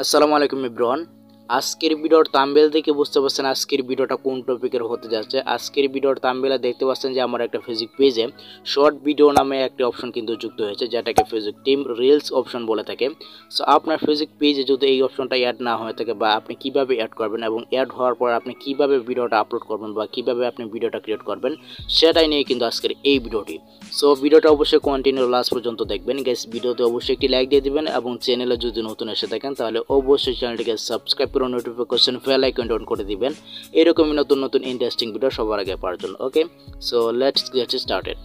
আসসালামু আলাইকুম এভরিওয়ান। আজকের ভিডিওর থাম্বনেল দেখে বুঝতে পারছেন আজকের ভিডিওটা কোন টপিকের হতে যাচ্ছে। আজকের ভিডিওর থাম্বনেলে দেখতে পাচ্ছেন যে আমার একটা ফেসবুক পেজে শর্ট ভিডিও নামে একটা অপশন কিন্তু যুক্ত হয়েছে, যেটাকে ফেসবুক টিম রিলস অপশন বলে থাকে। সো আপনার ফেসবুক পেজে যদি এই অপশনটা অ্যাড না হয়ে থাকে বা আপনি কিভাবে অ্যাড করবেন এবং অ্যাড হওয়ার পর আপনি কিভাবে ভিডিওটা আপলোড করবেন বা কিভাবে আপনি ভিডিওটা ক্রিয়েট করবেন, সেটাই নিয়ে কিন্তু আজকের এই ভিডিওটি। সো ভিডিওটা অবশ্যই কন্টিনিউ লাস্ট পর্যন্ত দেখবেন গাইস। ভিডিওতে অবশ্যই একটি লাইক দিয়ে দিবেন এবং চ্যানেলে যদি নতুন এসে থাকেন তাহলে অবশ্যই চ্যানেলটিকে সাবস্ক্রাইব করে নোটিফিকেশন বেল আইকনটি অন করে দিবেন, এরকমই নতুন নতুন ইন্টারেস্টিং ভিডিও সবার আগে পাওয়ার জন্য। Okay, so let's get started.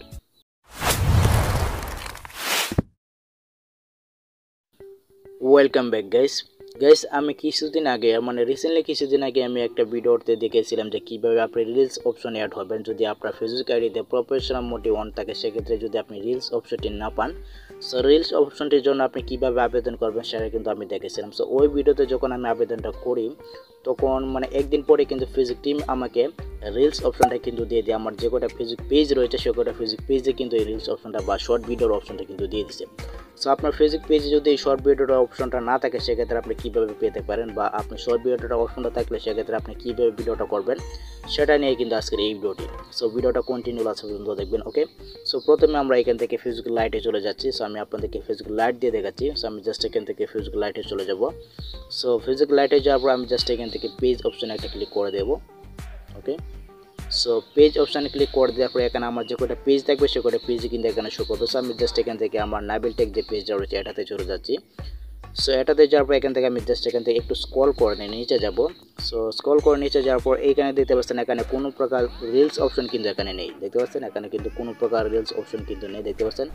Welcome back guys, আমি কিছুদিন আগে রিসেন্টলি কিছুদিন আগে আমি একটা ভিডিওতে দেখেছিলাম যে কীভাবে আপনি রিলস অপশনে অ্যাড হবেন যদি আপনার ফেসবুক আইডিতে প্রফেশনাল মোডে অন থাকে। সেক্ষেত্রে যদি আপনি রিলস অপশনটি না পান, সো রিলস অপশনটির জন্য আপনি কীভাবে আবেদন করবেন সেটা কিন্তু আমি দেখেছিলাম। সো ওই ভিডিওতে যখন আমি আবেদনটা করি তখন একদিন পরে কিন্তু ফেসবুক টিম আমাকে রিলস অপশনটা কিন্তু দিয়ে দেয়। আমার যে কটা ফেসবুক পেজ রয়েছে সে কটা ফেসবুক পেজে কিন্তু এই রিলস অপশনটা বা শর্ট ভিডিওর অপশনটা কিন্তু দিয়ে দিচ্ছে। সো আপনার ফেসবুক পেজে যদি এই শর্ট ভিডিওর অপশনটা না থাকে সেক্ষেত্রে আপনি কীভাবে পেতে পারেন, বা আপনি শর্ট ভিডিওটা অপশনটা থাকলে সেক্ষেত্রে আপনি কীভাবে ভিডিওটা করবেন সেটা নিয়ে কিন্তু আজকের এই ভিডিওটি। সো ভিডিওটা কন্টিনিউ লাস্ট পর্যন্ত দেখবেন। ওকে, সো প্রথমে আমরা এখান থেকে ফেসবুক লাইটে চলে যাচ্ছি। সো আমি আপনাদেরকে ফেসবুক লাইট দিয়ে দেখাচ্ছি। সো আমি জাস্ট এখান থেকে ফেসবুক লাইটে চলে যাব। সো ফেসবুক লাইটে যাওয়ার পর আমি জাস্ট এখান থেকে পেজ অপশনে একটা ক্লিক করে দেবো। ওকে, সো পেজ অপশানে ক্লিক করে দেওয়ার পরে এখানে আমার যে কটা পেজ থাকবে সে কটা পেজই কিন্তু এখানে শো করবে। সো আমি জাস্ট এখান থেকে আমার নাবিল টেক যে পেজটা রয়েছে এটাতে চলে যাচ্ছি। সো এটাতে যাওয়ার পর এখান থেকে আমি জাস্ট এখান থেকে একটু স্ক্রল করে নিচে যাব। সো স্ক্রল করে নিচে যাওয়ার পর এইখানে দেখতে পাচ্ছেন এখানে কোনো প্রকার রিলস অপশন কিন্তু এখানে নেই। দেখতে পাচ্ছেন এখানে কিন্তু কোনো প্রকার রিলস অপশন কিন্তু নেই। দেখতে পাচ্ছেন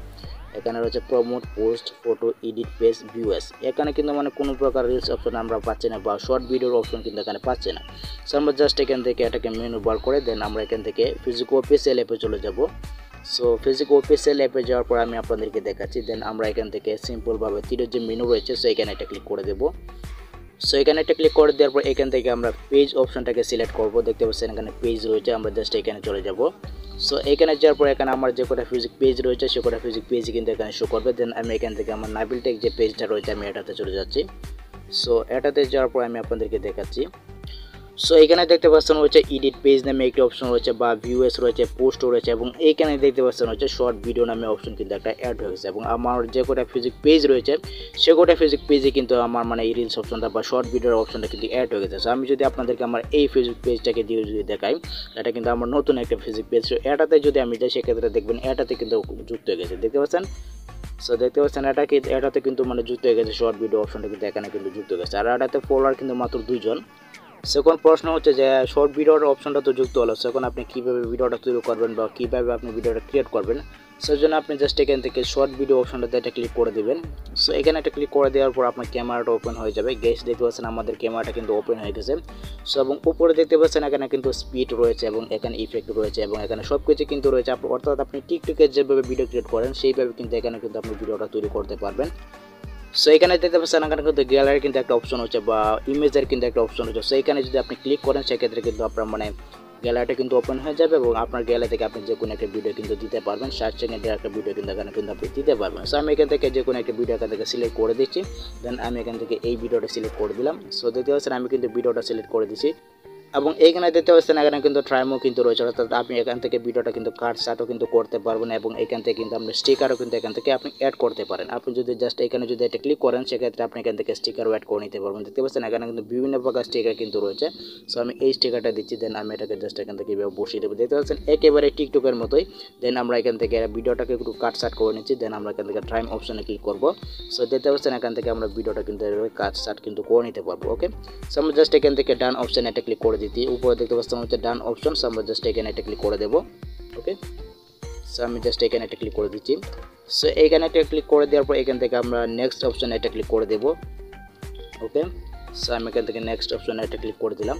এখানে রয়েছে promote, post, photo, edit, page, views. এখানে কিন্তু কোনো প্রকার রিলস অপশন আমরা পাচ্ছি না বা শর্ট ভিডিওর অপশন কিন্তু এখানে পাচ্ছি না। সো আমরা জাস্ট এখান থেকে এটাকে মেনু বার করে দেন আমরা এখান থেকে ফেসবুক অফিসিয়াল অ্যাপে চলে যাব। সো ফেসবুক অফিসিয়াল অ্যাপে যাওয়ার পর আমি আপনাদেরকে দেখাচ্ছি। দেন আমরা এখান থেকে সিম্পলভাবে তীরের যে মেনু রয়েছে সো এখানে একটা ক্লিক করে দেবো। সো এখানে একটা ক্লিক করে দেওয়ার পর এখান থেকে আমরা পেজ অপশনটাকে সিলেক্ট করব। দেখতে পাচ্ছেন এখানে পেজ রয়েছে, আমরা জাস্ট এখানে চলে যাব। সো এখানে যাওয়ার পর এখানে আমার যে কটা ফেসবুক পেজ রয়েছে সে কটা ফেসবুক পেজই কিন্তু এখানে শো করবে। দেন আমি এখান থেকে আমার নাবিল টেক যে পেজটা রয়েছে আমি এটাতে চলে যাচ্ছি। সো এটাতে যাওয়ার পর আমি আপনাদেরকে দেখাচ্ছি। সো এখানে দেখতে পাচ্ছেন হচ্ছে এডিট পেজ নামে একটি অপশন রয়েছে বা ভিউএস রয়েছে, পোস্ট রয়েছে এবং এইখানে দেখতে পাচ্ছেন হচ্ছে শর্ট ভিডিও নামে অপশন কিন্তু একটা অ্যাড হয়েছে। এবং আমার যে কটা ফেসবুক পেজ রয়েছে সে কটা ফেসবুক পেজে কিন্তু আমার এই রিলস অপশনটা বা শর্ট ভিডিওর অপশনটা কিন্তু অ্যাড হয়ে গেছে। সো আমি যদি আপনাদেরকে আমার এই ফেসবুক পেজটাকে দিয়ে যদি দেখাই, এটা কিন্তু আমার নতুন একটা ফেসবুক পেজ। সো এটাতে যদি আমি যাই সেক্ষেত্রে দেখবেন এটাতে কিন্তু যুক্ত হয়ে গেছে। দেখতে পাচ্ছেন, সো দেখতে পাচ্ছেন এটাতে কিন্তু যুক্ত হয়ে গেছে, শর্ট ভিডিও অপশনটা কিন্তু এখানে কিন্তু যুক্ত হয়ে গেছে। আর এটাতে ফলোয়ার কিন্তু মাত্র 2 জন। সেখন প্রশ্ন হচ্ছে যে শর্ট ভিডিওর অপশনটা তো যুক্ত হলো, সেখন আপনি কীভাবে ভিডিওটা তৈরি করবেন বা কীভাবে আপনি ভিডিওটা ক্রিয়েট করবেন, সেজন্য আপনি জাস্ট এখান থেকে শর্ট ভিডিও অপশনটাতে একটা ক্লিক করে দেবেন। সো এখানে একটা ক্লিক করে দেওয়ার পর আপনার ক্যামেরাটা ওপেন হয়ে যাবে। গেস দেখতে পাচ্ছেন আমাদের ক্যামেরাটা কিন্তু ওপেন হয়ে গেছে। সো এবং উপরে দেখতে পাচ্ছেন এখানে কিন্তু স্পিড রয়েছে এবং এখানে ইফেক্ট রয়েছে এবং এখানে সব কিছু কিন্তু রয়েছে। অর্থাৎ আপনি টিকটকে যেভাবে ভিডিও ক্রিয়েট করেন সেইভাবে কিন্তু এখানে কিন্তু আপনি ভিডিওটা তৈরি করতে পারবেন। সো এখানে দেখতে পাচ্ছেন এখানে কিন্তু গ্যালারি কিন্তু একটা অপশন হচ্ছে বা ইমেজের কিন্তু একটা অপশন হচ্ছে। সো এখানে যদি আপনি ক্লিক করেন সেক্ষেত্রে কিন্তু আপনার গ্যালারিটা কিন্তু ওপেন হয়ে যাবে এবং আপনার গ্যালারি থেকে আপনি যে কোনো একটা ভিডিও কিন্তু দিতে পারবেন। 60 সেকেন্ডের একটা ভিডিও কিন্তু এখানে কিন্তু আপনি দিতে পারবেন। সো আমি এখান থেকে যে কোনো একটা ভিডিও এখান থেকে সিলেক্ট করে দিচ্ছি। দেন আমি এখান থেকে এই ভিডিওটা সিলেক্ট করে দিলাম। সো দেখতে পাচ্ছেন আমি কিন্তু ভিডিওটা সিলেক্ট করে দিচ্ছি এবং এইখানে দেখতে পাচ্ছেন এখানে কিন্তু ট্রাইমও কিন্তু রয়েছে। অর্থাৎ আপনি এখান থেকে ভিডিওটা কিন্তু কাটসাটও কিন্তু করতে পারবেন এবং এখান থেকে কিন্তু আপনি স্টিকারও কিন্তু এখান থেকে আপনি অ্যাড করতে পারেন। আপনি যদি জাস্ট এখানে যদি এটা ক্লিক করেন সেক্ষেত্রে আপনি এখান থেকে স্টিকারও অ্যাড করে নিতে পারবেন। দেখতে পাচ্ছেন এখানে কিন্তু বিভিন্ন প্রকার স্টিকার কিন্তু রয়েছে। সো আমি এই স্টিকারটা দিচ্ছি। দেন আমি এটাকে জাস্ট এখান থেকে এভাবে বসিয়ে দেবো। দেখতে পাচ্ছেন একেবারে টিকটকের মতোই। দেন আমরা এখান থেকে ভিডিওটাকে একটু কাটসাট করে নিচ্ছি। দেন আমরা এখান থেকে ট্রাইম অপশনে ক্লিক করবো। সো দেখতে পাচ্ছেন এখান থেকে আমরা ভিডিওটা কিন্তু এভাবে কাটসাট কিন্তু করে নিতে পারবো। ওকে, সো আমরা জাস্ট এখান থেকে ডান অপশনে এটা ক্লিক করে দিচ্ছি। উপরে দেখতে হচ্ছে ডান অপশন। সো আমরা জাস্ট এখানে একটা ক্লিক করে দেব। ওকে, সো আমি জাস্ট এখানে একটা ক্লিক করে দিচ্ছি। সো এখানে একটা ক্লিক করে দেওয়ার পর এখান থেকে আমরা নেক্সট অপশনে একটা ক্লিক করে দেব। ওকে, সো আমি এখান থেকে নেক্সট অপশনে একটা ক্লিক করে দিলাম।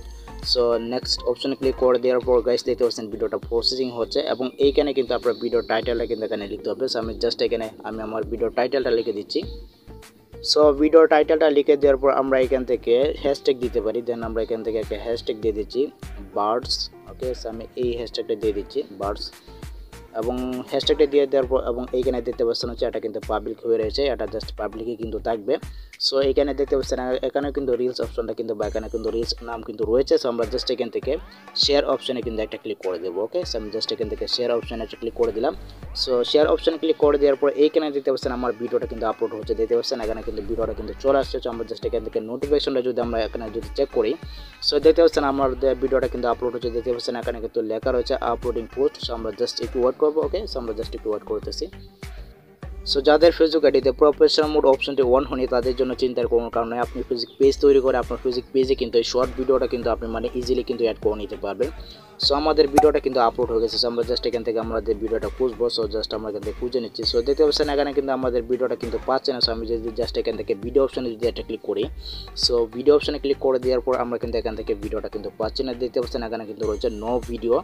সো নেক্সট অপশনে ক্লিক করে দেওয়ার পর গাইস দেখতে পাচ্ছেন ভিডিওটা প্রসেসিং হচ্ছে এবং এইখানে কিন্তু আপনার ভিডিও টাইটেলটা কিন্তু এখানে লিখতে হবে। সো আমি জাস্ট এখানে আমি আমার ভিডিও টাইটেলটা লিখে দিচ্ছি। সো ভিডিও টাইটেলটা লিখে দেওয়ার পর আমরা এখান থেকে হ্যাশট্যাগ দিতে পারি। দেন আমরা এখান থেকে একটা হ্যাশট্যাগ দিয়ে দিচ্ছি বার্ডস। ওকে, সো আমি এই হ্যাশট্যাগটা দিয়ে দিচ্ছি বার্ডস এবং হ্যাশট্যাগটা দিয়ে দেওয়ার পর এবং এইখানে দেখতে পাচ্ছেন হচ্ছে এটা কিন্তু পাবলিক হয়ে রয়েছে, এটা জাস্ট পাবলিকই কিন্তু থাকবে। সো এখানে দেখতে পাচ্ছেন এখানে কিন্তু রিলস অপশনটা কিন্তু বা এখানে কিন্তু রিলস নাম কিন্তু রয়েছে। সো আমরা জাস্ট এখান থেকে শেয়ার অপশনে কিন্তু একটা ক্লিক করে দেবো। ওকে, সো আমি জাস্ট এখান থেকে শেয়ার অপশনে একটা ক্লিক করে দিলাম। সো শেয়ার অপশনে ক্লিক করে দেওয়ার পর এইখানে দেখতে পাচ্ছেন আমার ভিডিওটা কিন্তু আপলোড হচ্ছে, দেখতে পাচ্ছেন এখানে কিন্তু ভিডিওটা কিন্তু চলে আসছে। সো আমরা জাস্ট এখান থেকে নোটিফিকেশনটা যদি আমরা এখানে যদি চেক করি, সো দেখতে পাচ্ছেন আমার ভিডিওটা কিন্তু আপলোড হচ্ছে, দেখতে পাচ্ছেন এখানে কিন্তু লেখা রয়েছে আপলোডিং পোস্ট। সো আমরা জাস্ট একটু ওয়েট করবো। ওকে, সো আমরা জাস্ট একটু ওয়েট করতেছি। সো যাদের ফেসবুক আইডিতে প্রফেশনাল মোড অপশনটি অন হয়নি তাদের জন্য চিন্তার কোনো কারণে আপনি ফেসবুক পেজ তৈরি করে আপনার ফেসবুক পেজে কিন্তু এই শর্ট ভিডিওটা কিন্তু আপনি মানে ইজিলি কিন্তু অ্যাড করে নিতে পারবেন। সো আমাদের ভিডিওটা কিন্তু আপলোড হয়ে গেছে। সো আমরা জাস্ট এখান থেকে আমাদের ভিডিওটা খুঁজবো। সো জাস্ট আমরা এখান থেকে খুঁজে নিচ্ছি। সো দেখতে পাচ্ছেন এখানে কিন্তু আমাদের ভিডিওটা কিন্তু পাচ্ছে না। সো আমি যদি জাস্ট এখান থেকে ভিডিও অপশনে যদি একটা ক্লিক করি, সো ভিডিও অপশনে ক্লিক করে দেওয়ার পর আমরা কিন্তু এখান থেকে ভিডিওটা কিন্তু পাচ্ছি না। দেখতে পাচ্ছেন এখানে কিন্তু রয়েছে নো ভিডিও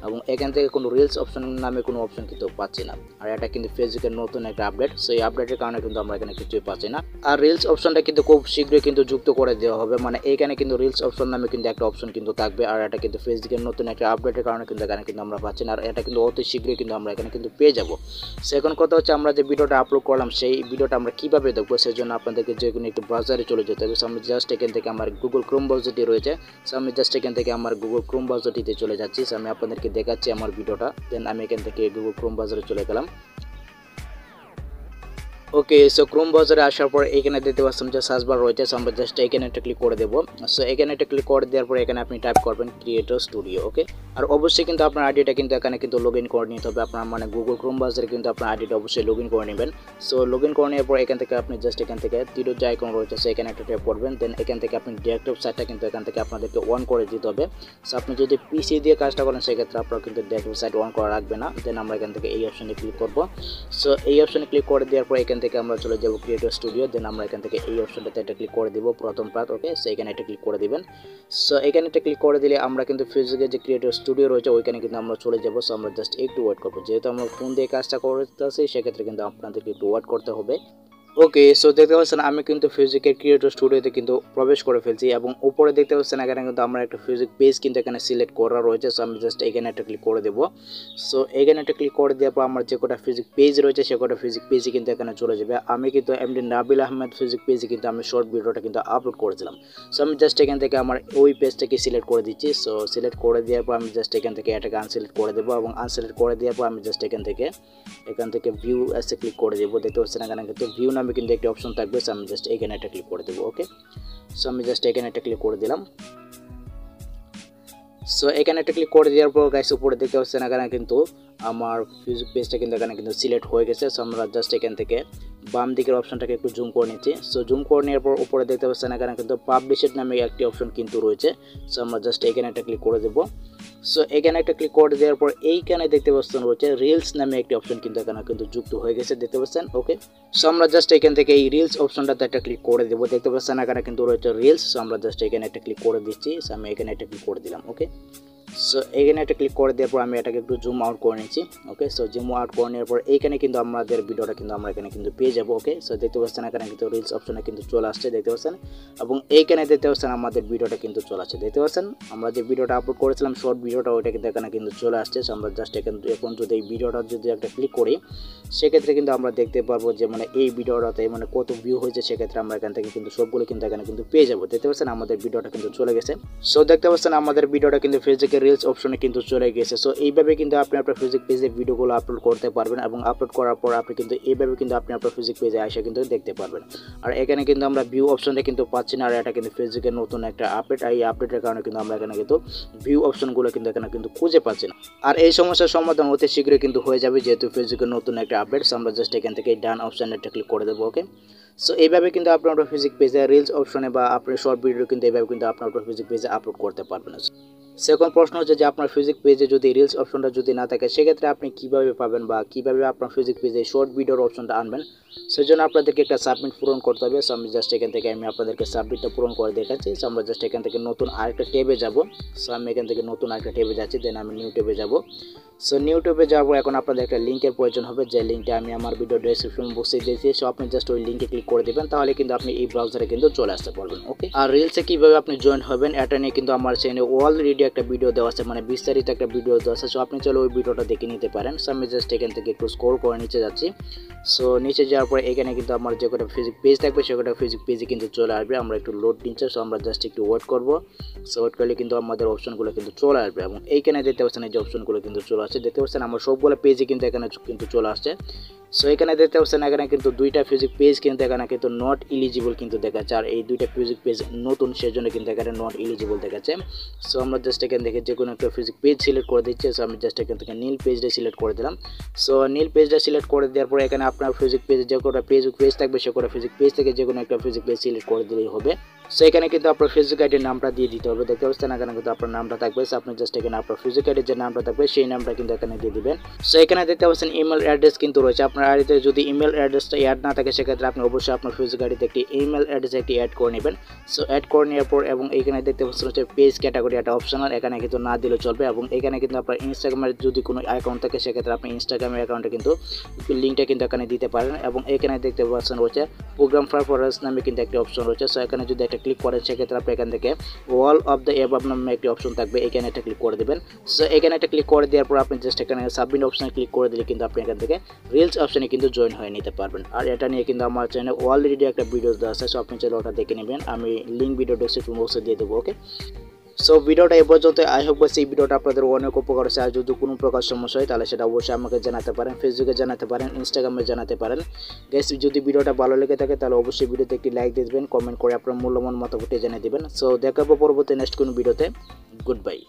এবং এখান থেকে কোনো রিলস অপশন নামে কোনো অপশন কিন্তু পাচ্ছি না। আর এটা কিন্তু ফেসবুকের নতুন একটা আপডেট। সো এই আপডেটের কারণে কিন্তু আমরা এখানে কিছুই পাচ্ছি না। আর রিলস অপশনটা কিন্তু খুব শীঘ্রই কিন্তু যুক্ত করে দেওয়া হবে, মানে এখানে কিন্তু রিলস অপশন নামে কিন্তু একটা অপশন কিন্তু থাকবে। আর এটা কিন্তু ফেসবুকের নতুন একটা আপডেটের কারণে কিন্তু এখানে কিন্তু আমরা পাচ্ছি না। আর এটা কিন্তু অতি শীঘ্রই কিন্তু আমরা এখানে কিন্তু পেয়ে যাব। সো এখন কথা হচ্ছে আমরা যে ভিডিওটা আপলোড করলাম সেই ভিডিওটা আমরা কিভাবে দেখবো, সেই জন্য আপনাদেরকে যে কোনো একটু ব্রাউজারে চলে যেতে হবে। সো আমি জাস্ট এখান থেকে আমার গুগল ক্রোম ব্রাউজারটি রয়েছে। সো আমি জাস্ট এখান থেকে আমার গুগল ক্রোম ব্রাউজারটিতে চলে যাচ্ছি। সো আমি আপনাদেরকে দেখাচ্ছি আমার ভিডিওটা, দেন আমি এখান থেকে গুগল ক্রোম ব্রাউজারে চলে গেলাম। ওকে, সো ক্রোম ব্রাউজারে আসার পর এখানে দেখতে পাচ্ছেন যে সার্চ বার রয়েছে। সো আমরা জাস্ট এখানে একটা ক্লিক করে দেবো। সো এখানে একটা ক্লিক করে দেওয়ার পর এখানে আপনি টাইপ করবেন ক্রিয়েটর স্টুডিও। ওকে, আর অবশ্যই কিন্তু আপনার আইডিটা কিন্তু এখানে কিন্তু লগ ইন করে নিতে হবে। আপনার মানে গুগল ক্রোম ব্রাউজারে কিন্তু আপনার আইডিটা অবশ্যই লগ ইন করে নেবেন। সো লগ ইন করে নেওয়ার পর এখান থেকে আপনি জাস্ট এখান থেকে তীরের যে আইকন রয়েছে সো এখানে একটা ট্যাপ করবেন। দেন এখান থেকে আপনি ডেস্কটপ সাইটটা কিন্তু এখান থেকে আপনাদেরকে অন করে দিতে হবে। সো আপনি যদি পিসি দিয়ে কাজটা করেন সেক্ষেত্রে আপনার কিন্তু ডেস্কটপ সাইট অন করা রাখবে না। দেন আমরা এখান থেকে এই অপশনে ক্লিক করবো। সো এই অপশনে ক্লিক করে দেওয়ার পর এখান থেকে আমরা চলে যাবো ক্রিয়েটর স্টুডিও। দেন আমরা এখান থেকে এই অপশনটাতে একটা ক্লিক করে দিব প্রথম পার্ট। ওকে, সো এখানে একটা ক্লিক করে দিবেন। সো এখানে একটা ক্লিক করে দিলে আমরা কিন্তু ফেসবুকে যে ক্রিয়েটর স্টুডিও রয়েছে ওইখানে কিন্তু আমরা চলে যাবো। সো আমরা জাস্ট একটু ওয়েট করবো, যেহেতু আমরা ফোন দিয়ে কাজটা করতেছি সেক্ষেত্রে কিন্তু আপনাদেরকে একটু ওয়েট করতে হবে। ওকে, সো দেখতে পাচ্ছেন আমি কিন্তু ফেসবুকের ক্রিয়েটর স্টুডিওতে কিন্তু প্রবেশ করে ফেলছি এবং উপরে দেখতে পাচ্ছেন এখানে কিন্তু আমার একটা ফেসবুক পেজ কিন্তু এখানে সিলেক্ট করা রয়েছে। সো আমি জাস্ট এখানে একটা ক্লিক করে দেবো। সো এখানে একটা ক্লিক করে দেওয়ার পর আমার যে কটা ফেসবুক পেজ রয়েছে সে কটা ফেসবুক পেজই কিন্তু এখানে চলে যাবে। আমি কিন্তু এমডি নাবিল আহমেদ ফেসবুক পেজে কিন্তু আমি শর্ট ভিডিওটা কিন্তু আপলোড করেছিলাম। সো আমি জাস্ট এখান থেকে আমার ওই পেজটাকে সিলেক্ট করে দিচ্ছি। সো সিলেক্ট করে দেওয়ার পর আমি জাস্ট এখান থেকে এটাকে আনসিলেক্ট করে দেবো এবং আনসিলেক্ট করে দেওয়ার পর আমি জাস্ট এখান থেকে ভিউ এসে ক্লিক করে দেবো। দেখতে পাচ্ছেন এখানে কিন্তু ভিউ নামে কিন্তু একটি অপশন থাকবে। সো আমি জাস্ট এখানে একটা ক্লিক করে দেবো। ওকে, সো আমি জাস্ট এখানে একটা ক্লিক করে দিলাম। সো এখানে একটা ক্লিক করে দেওয়ার পর গাইস উপরে দেখতে পাচ্ছেন এখানে কিন্তু আমার ফেসবুক পেজটা কিন্তু এখানে কিন্তু সিলেক্ট হয়ে গেছে। সো আমরা জাস্ট এখান থেকে বাম দিকের অপশনটাকে একটু জুম করে নিচ্ছি। সো জুম করে নেওয়ার পর উপরে দেখতে পাচ্ছেন এখানে কিন্তু পাবলিশেড নামে একটি অপশন কিন্তু রয়েছে। সো আমরা জাস্ট এখানে একটা ক্লিক করে দেবো। সো এখানে একটা ক্লিক করে দেওয়ার পর এইখানে দেখতে পাচ্ছেন রয়েছে রিলস নামে একটি অপশন কিন্তু এখানে কিন্তু যুক্ত হয়ে গেছে, দেখতে পাচ্ছেন। ওকে, সো আমরা জাস্ট এখান থেকে এই রিলস অপশনটাতে একটা ক্লিক করে দেবো। দেখতে পাচ্ছেন এখানে কিন্তু রয়েছে রিলস। সো আমরা জাস্ট এখানে একটা ক্লিক করে দিচ্ছি। সো আমি এখানে একটা ক্লিক করে দিলাম। ওকে, সো এখানে একটা ক্লিক করে দেওয়ার পর আমি এটাকে একটু জুম আউট করে নিচ্ছি। ওকে, সো জুম আউট করে নেওয়ার পর এইখানে কিন্তু আমাদের ভিডিওটা কিন্তু আমরা এখানে কিন্তু পেয়ে যাবো। ওকে, সো দেখতে পাচ্ছেন এখানে কিন্তু রিলস অপশনে কিন্তু চলে আসছে, দেখতে পাচ্ছেন, এবং এইখানে দেখতে পাচ্ছেন আমাদের ভিডিওটা কিন্তু চলে আসছে, দেখতে পাচ্ছেন। আমরা যে ভিডিওটা আপলোড করেছিলাম শর্ট ভিডিওটা ওইটা কিন্তু এখানে কিন্তু চলে আসছে। সো আমরা জাস্ট এখন যদি এই ভিডিওটা যদি একটা ক্লিক করি সেক্ষেত্রে কিন্তু আমরা দেখতে পারবো যে মানে এই ভিডিওটাতে মানে কত ভিউ হয়েছে। সেক্ষেত্রে আমরা এখান থেকে কিন্তু সবগুলো কিন্তু এখানে কিন্তু পেয়ে যাবো। দেখতে পাচ্ছেন আমাদের ভিডিওটা কিন্তু চলে গেছে। সো দেখতে পাচ্ছেন আমাদের ভিডিওটা কিন্তু ফেসবুকের রিলস অপশনে কিন্তু চলে গেছে। সো এইভাবে কিন্তু আপনি আপনার ফেসবুক পেজে ভিডিওগুলো আপলোড করতে পারবেন এবং আপলোড করার পর আপনি কিন্তু এইভাবে কিন্তু আপনি আপনার ফেসবুক পেজে এসে কিন্তু দেখতে পারবেন। আর এখানে কিন্তু আমরা ভিউ অপশনটা কিন্তু পাচ্ছি না। আর এটা কিন্তু ফেসবুকের নতুন একটা আপডেট। আর এই আপডেটের কারণে কিন্তু আমরা এখানে কিন্তু ভিউ অপশনগুলো কিন্তু এখানে কিন্তু খুঁজে পাচ্ছি না। আর এই সমস্যার সমাধান অতি শীঘ্রই কিন্তু হয়ে যাবে, যেহেতু ফেসবুকের নতুন একটা আপডেট। আমরা জাস্ট এখান থেকে ডান অপশনে একটা ক্লিক করে দেবো। ওকে, সো এইভাবে কিন্তু আপনার ফেসবুক পেজে রিলস অপশনে বা আপনার শর্ট ভিডিও কিন্তু এইভাবে কিন্তু আপনার ফেসবুক পেজে আপলোড করতে পারবেন। সেকেন্ড প্রশ্ন হচ্ছে যে আপনার ফেসবুক পেজে যদি রিলস অপশনটা যদি না থাকে সেক্ষেত্রে আপনি কিভাবে পাবেন বা কিভাবে আপনার ফেসবুক পেজে শর্ট ভিডিওর অপশনটা আনবেন, সেজন্য আপনাদেরকে একটা সাবমিট পূরণ করতে হবে। সো আমি জাস্ট এখান থেকে আমি আপনাদেরকে সাবমিটটা পূরণ করে দেখাচ্ছি। সো আমরা জাস্ট এখান থেকে নতুন আরেকটা ট্যাবে যাব। সো আমি এখান থেকে নতুন আরেকটা ট্যাবে যাচ্ছি, দেন আমি নিউ ট্যাবে যাব। সো ইউটিউবে যাওয়ার পর এখন আপনাদের একটা লিঙ্কের প্রয়োজন হবে, যে লিঙ্কটা আমি আমার ভিডিও ডেসক্রিপশন বক্সে দিয়েছি। সো আপনি জাস্ট ওই লিঙ্কে ক্লিক করে দিবেন, তাহলে কিন্তু আপনি এই ব্রাউজারে কিন্তু চলে আসতে পারবেন। ওকে, আর রিলসে কিভাবে আপনি জয়েন হবেন এটা নিয়ে কিন্তু আমার চ্যানেলে অলরেডি একটা ভিডিও দেওয়া আছে, মানে বিস্তারিত একটা ভিডিও দেওয়া আছে। সো আপনি চলো ওই ভিডিওটা দেখে নিতে পারেন। সো আমি জাস্ট এখান থেকে একটু স্ক্রল করে নিচে যাচ্ছি। সো নিচে যাওয়ার পরে এখানে কিন্তু আমার যে কটা ফেসবুক পেজ থাকবে সে কটা ফেসবুক পেজে কিন্তু চলে আসবে। আমরা একটু লোড নিচ্ছে, সো আমরা জাস্ট একটু ওয়েট করবো। সো ওয়েট করলে কিন্তু আমাদের অপশনগুলো কিন্তু চলে আসবে, এবং এইখানে দেখতে পাচ্ছেন এই যে অপশনগুলো কিন্তু চলে আসছে। দেখতে পাচ্ছেন আমার সবগুলো পেজে কিন্তু এখানে কিন্তু চলে আসছে। সো এখানে দেখতে পাচ্ছেন এখানে কিন্তু দুইটা ফেসবুক পেজ কিন্তু এখানে কিন্তু নট এলিজিবল কিন্তু দেখাচ্ছে, আর এই দুইটা ফেসবুক পেজ নতুন, সেজন্য কিন্তু এখানে নট এলিজিবল দেখাচ্ছে। সো আমরা জাস্ট এখান থেকে যে কোনো একটা ফেসবুক পেজ সিলেক্ট করে দিচ্ছি। সো আমি জাস্ট এখান থেকে নীল পেজটা সিলেক্ট করে দিলাম। সো নীল পেজটা সিলেক্ট করে দেওয়ার পরে এখানে আপনার ফেসবুক পেজে যে কোনো ফেসবুক পেজ থাকবে সে কোনো ফেসবুক পেজ থেকে যে কোনো একটা ফেসবুক পেজ সিলেক্ট করে দিলেই হবে। সো এখানে কিন্তু আপনার ফেসবুক আইডির নামটা দিয়ে দিতে হবে। দেখতে পাচ্ছেন এখানে কিন্তু আপনার নামটা থাকবে। সো আপনি জাস্ট এখানে আপনার ফেসবুক আইডির যে নামটা থাকবে সেই নামটা কিন্তু এখানে দিয়ে দিবেন। সো এখানে দেখতে পাচ্ছেন ইমেল অ্যাড্রেস কিন্তু রয়েছে। আপনার আইডিতে যদি ইমেল অ্যাড্রেসটা অ্যাড না থাকে সেক্ষেত্রে আপনি অবশ্যই আপনার ফেসবুক আইডিতে একটি ইমেল অ্যাড্রেস একটি অ্যাড করে নেবেন। সো অ্যাড করে নেওয়ার পর এবং এখানে দেখতে পাচ্ছেন হচ্ছে পেজ ক্যাটাগরি একটা অপশনাল, এখানে কিন্তু না দিলেও চলবে। এবং এখানে কিন্তু আপনার ইনস্টাগ্রামের যদি কোনো অ্যাকাউন্ট থাকে সেক্ষেত্রে আপনি ইনস্টাগ্রামের অ্যাকাউন্টে কিন্তু লিঙ্কটা কিন্তু এখানে দিতে পারেন। এবং এখানে দেখতে পাচ্ছেন রয়েছে প্রোগ্রাম পারপস নামে কিন্তু একটি অপশন রয়েছে। সো এখানে যদি একটা ক্লিক করেন সেক্ষেত্রে আপনি এখান থেকে অল অফ দ্য অ্যাবাভ নামে একটি অপশন থাকবে, এখানে একটা ক্লিক করে দেবেন। সো এখানে একটা ক্লিক করে দেওয়ার পর আপনি জাস্ট এখানে সাবমিট অপশনে ক্লিক করে দিলে কিন্তু আপনি এখান থেকে রিলস অপশনে কিন্তু জয়েন হয়ে নিতে পারবেন। আর এটা নিয়ে কিন্তু আমার চ্যানেলে অলরেডি একটা ভিডিও দেওয়া আছে। সো আপনি চাইলে ওটা দেখে নেবেন, আমি লিঙ্ক ভিডিও ডেসক্রিপশন বক্সে দিয়ে দেবো। ওকে, সো ভিডিওটা এই পর্যন্ত। আই হোপ এই ভিডিওটা আপনাদের অনেক উপকার হচ্ছে। আর যদি কোনো প্রকার সমস্যা হয় তাহলে সেটা অবশ্যই আমাকে জানাতে পারেন, ফেসবুকে জানাতে পারেন, ইনস্টাগ্রামে জানাতে পারেন। গাইস যদি ভিডিওটা ভালো লেগে থাকে তাহলে অবশ্যই ভিডিওতে একটি লাইক দিয়ে দেবেন, কমেন্ট করে আপনার মূল্যবান মতামতটি জানিয়ে দেবেন। সো দেখাবো পরবর্তী নেক্সট কোনো ভিডিওতে। Good bye.